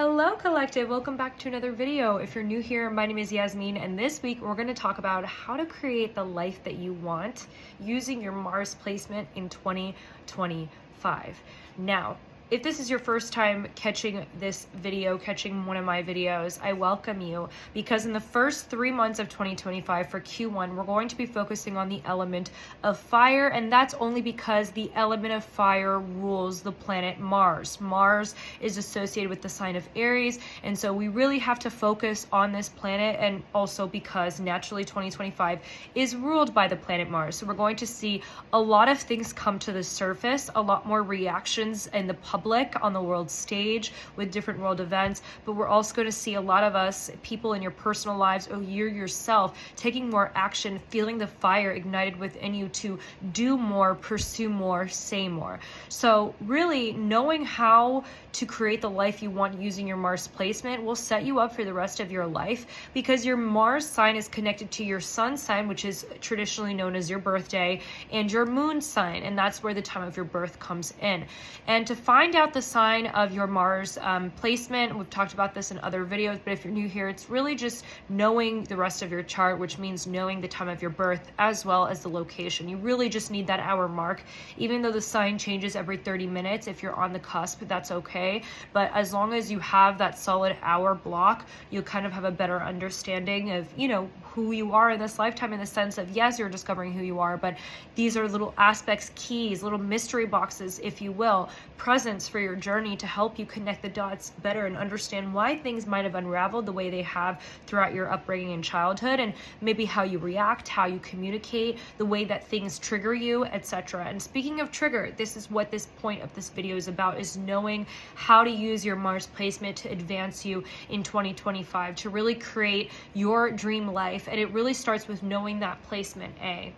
Hello collective, welcome back to another video. If you're new here, my name is Yasmin, and this week we're going to talk about how to create the life that you want using your Mars placement in 2025. Now, if this is your first time catching this video, catching one of my videos, I welcome you, because in the first 3 months of 2025 for Q1, we're going to be focusing on the element of fire, and that's only because the element of fire rules the planet Mars. Mars is associated with the sign of Aries, and so we really have to focus on this planet, and also because naturally 2025 is ruled by the planet Mars. So we're going to see a lot of things come to the surface, a lot more reactions in the public on the world stage with different world events, but we're also going to see a lot of us, people in your personal lives, or you yourself, taking more action, feeling the fire ignited within you to do more, pursue more, say more. So really knowing how to create the life you want using your Mars placement will set you up for the rest of your life, because your Mars sign is connected to your sun sign, which is traditionally known as your birthday, and your moon sign, and that's where the time of your birth comes in. And to find out the sign of your Mars placement, we've talked about this in other videos, but if you're new here, it's really just knowing the rest of your chart, which means knowing the time of your birth as well as the location. You really just need that hour mark, even though the sign changes every 30 minutes. If you're on the cusp, that's okay, but as long as you have that solid hour block, you'll kind of have a better understanding of, you know, who you are in this lifetime, in the sense of, yes, you're discovering who you are, but these are little aspects, keys, little mystery boxes, if you will, presents for your journey to help you connect the dots better and understand why things might have unraveled the way they have throughout your upbringing and childhood, and maybe how you react, how you communicate, the way that things trigger you, etc. And speaking of trigger, this is what this point of this video is about, is knowing how to use your Mars placement to advance you in 2025, to really create your dream life. And it really starts with knowing that placement, A.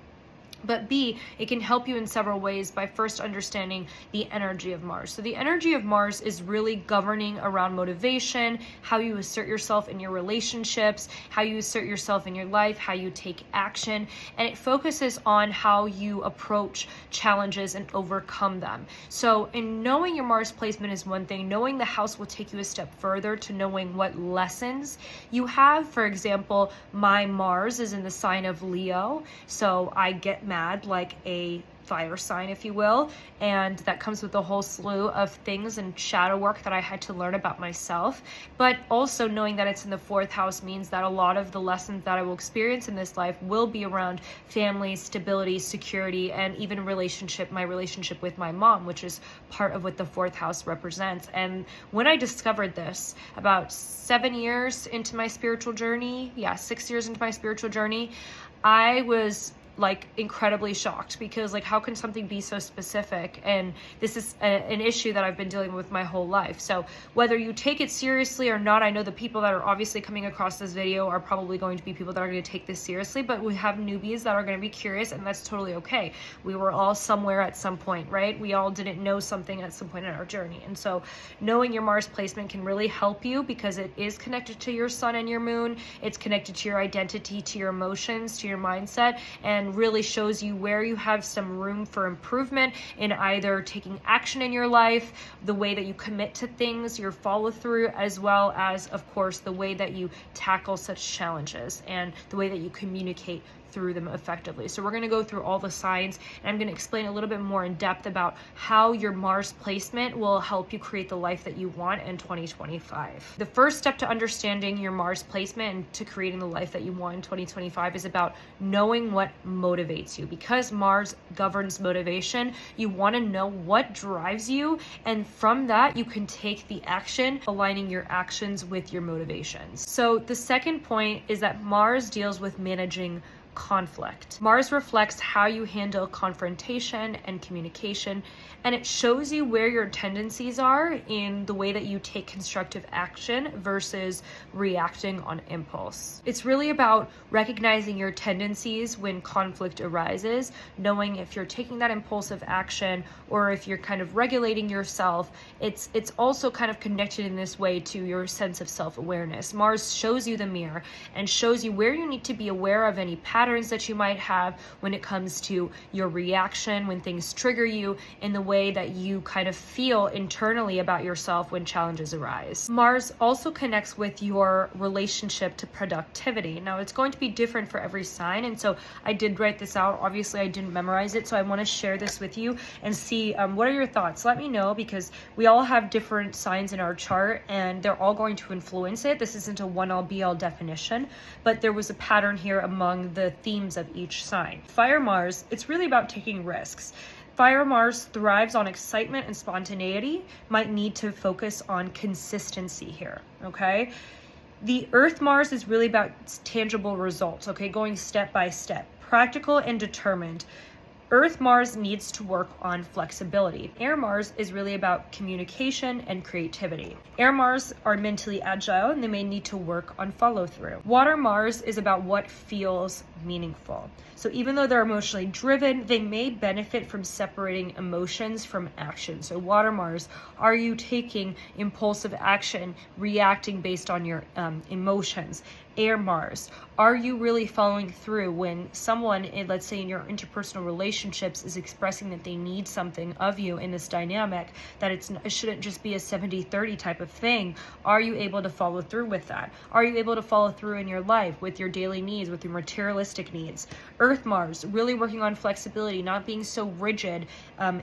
But B, it can help you in several ways by first understanding the energy of Mars. So the energy of Mars is really governing around motivation, how you assert yourself in your relationships, how you assert yourself in your life, how you take action, and it focuses on how you approach challenges and overcome them. So in knowing your Mars placement is one thing, knowing the house will take you a step further to knowing what lessons you have. For example, my Mars is in the sign of Leo, so I get mad like a fire sign, if you will, and that comes with a whole slew of things and shadow work that I had to learn about myself. But also knowing that it's in the fourth house means that a lot of the lessons that I will experience in this life will be around family, stability, security, and even my relationship with my mom, which is part of what the fourth house represents. And when I discovered this about 7 years into my spiritual journey, 6 years into my spiritual journey, I was like incredibly shocked, because like, how can something be so specific? And this is an issue that I've been dealing with my whole life. So whether you take it seriously or not, I know the people that are obviously coming across this video are probably going to be people that are going to take this seriously, but we have newbies that are going to be curious, and that's totally okay. We were all somewhere at some point, right? We all didn't know something at some point in our journey. And so knowing your Mars placement can really help you, because it is connected to your sun and your moon. It's connected to your identity, to your emotions, to your mindset, and really shows you where you have some room for improvement in either taking action in your life, the way that you commit to things, your follow through, as well as, of course, the way that you tackle such challenges and the way that you communicate through them effectively. So we're going to go through all the signs, and I'm going to explain a little bit more in depth about how your Mars placement will help you create the life that you want in 2025. The first step to understanding your Mars placement and to creating the life that you want in 2025 is about knowing what motivates you. Because Mars governs motivation, you want to know what drives you, and from that you can take the action, aligning your actions with your motivations. So the second point is that Mars deals with managing conflict. Mars reflects how you handle confrontation and communication, and it shows you where your tendencies are in the way that you take constructive action versus reacting on impulse. It's really about recognizing your tendencies when conflict arises, knowing if you're taking that impulsive action or if you're kind of regulating yourself. It's also kind of connected in this way to your sense of self-awareness. Mars shows you the mirror and shows you where you need to be aware of any patterns patterns that you might have when it comes to your reaction, when things trigger you, in the way that you kind of feel internally about yourself when challenges arise. Mars also connects with your relationship to productivity. Now, it's going to be different for every sign, and so I did write this out. Obviously, I didn't memorize it, so I want to share this with you and see what are your thoughts. Let me know, because we all have different signs in our chart, and they're all going to influence it. This isn't a one-all be-all definition, but there was a pattern here among the themes of each sign. Fire Mars, it's really about taking risks. Fire Mars thrives on excitement and spontaneity, might need to focus on consistency here, okay? The Earth Mars is really about tangible results, okay? Going step by step, practical and determined. Earth Mars needs to work on flexibility. Air Mars is really about communication and creativity. Air Mars are mentally agile and they may need to work on follow through. Water Mars is about what feels meaningful. So even though they're emotionally driven, they may benefit from separating emotions from action. So Water Mars, are you taking impulsive action, reacting based on your emotions? Air Mars, are you really following through when someone, let's say in your interpersonal relationships, is expressing that they need something of you in this dynamic, that it shouldn't just be a 70-30 type of thing? Are you able to follow through with that? Are you able to follow through in your life with your daily needs, with your materialistic needs? Earth Mars, really working on flexibility, not being so rigid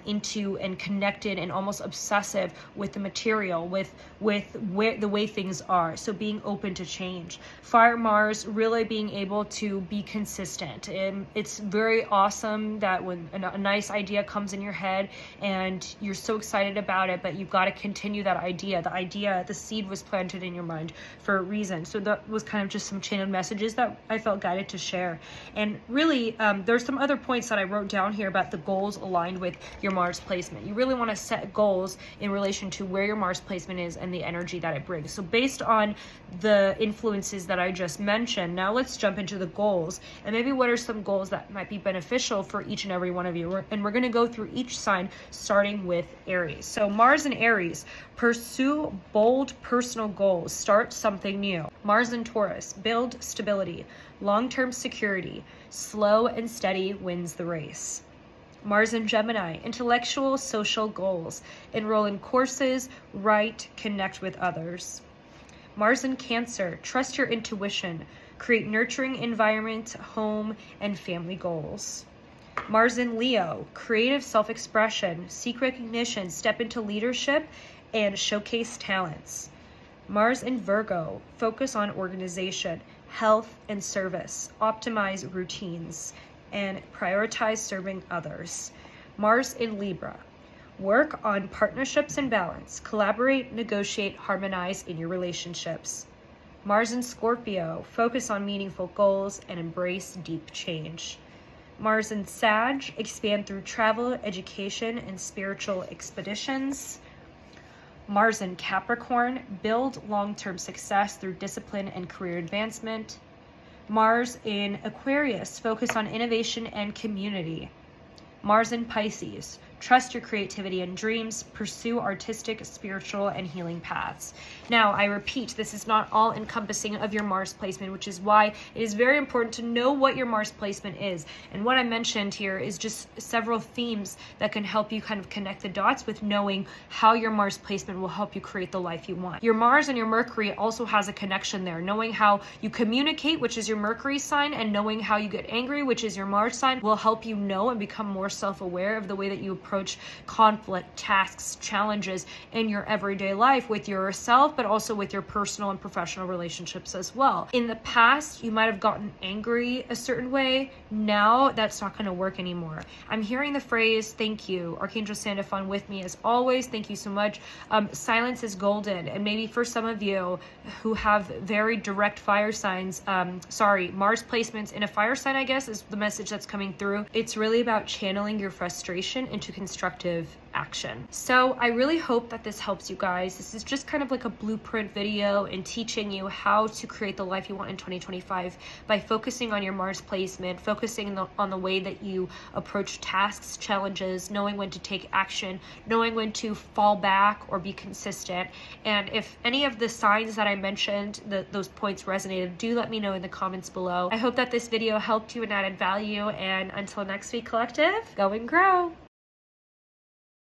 into and connected and almost obsessive with the material, with the way things are. So being open to change. Fire Mars, really being able to be consistent. And it's very awesome that when a nice idea comes in your head and you're so excited about it, but you've got to continue that idea. The seed was planted in your mind for a reason. So that was kind of just some channeled messages that I felt guided to share. And really, there's some other points that I wrote down here about the goals aligned with your Mars placement. You really want to set goals in relation to where your Mars placement is and the energy that it brings. So based on the influences that I just mentioned, now let's jump into the goals and maybe what are some goals that might be beneficial for each and every one of you. And we're going to go through each sign starting with Aries. So Mars and Aries, pursue bold personal goals, start something new. Mars and Taurus, build stability, long-term security, slow and steady wins the race. Mars and Gemini, intellectual, social goals, enroll in courses, write, connect with others. Mars and Cancer, trust your intuition, create nurturing environment, home, and family goals. Mars and Leo, creative self-expression, seek recognition, step into leadership, and showcase talents. Mars and Virgo, focus on organization, health, and service, optimize routines, and prioritize serving others. Mars in Libra, work on partnerships and balance, collaborate, negotiate, harmonize in your relationships. Mars in Scorpio, focus on meaningful goals and embrace deep change. Mars in Sag, expand through travel, education, and spiritual expeditions. Mars in Capricorn, build long-term success through discipline and career advancement. Mars in Aquarius, focus on innovation and community. Mars in Pisces, trust your creativity and dreams, pursue artistic, spiritual, and healing paths. Now, I repeat, this is not all encompassing of your Mars placement, which is why it is very important to know what your Mars placement is. And what I mentioned here is just several themes that can help you kind of connect the dots with knowing how your Mars placement will help you create the life you want. Your Mars and your Mercury also has a connection there. Knowing how you communicate, which is your Mercury sign, and knowing how you get angry, which is your Mars sign, will help you know and become more self-aware of the way that you approach conflict, tasks, challenges in your everyday life with yourself, but also with your personal and professional relationships as well. In the past, you might have gotten angry a certain way. Now that's not going to work anymore. I'm hearing the phrase, thank you, Archangel Sandalphon with me as always. Thank you so much. Silence is golden. And maybe for some of you who have very direct fire signs, Mars placements in a fire sign, I guess, is the message that's coming through. It's really about channeling your frustration into constructive action. So I really hope that this helps you guys. This is just kind of like a blueprint video in teaching you how to create the life you want in 2025 by focusing on your Mars placement, focusing on the way that you approach tasks, challenges, knowing when to take action, knowing when to fall back or be consistent. And if any of the signs that I mentioned, those points resonated, do let me know in the comments below. I hope that this video helped you and added value, and until next week, collective, go and grow.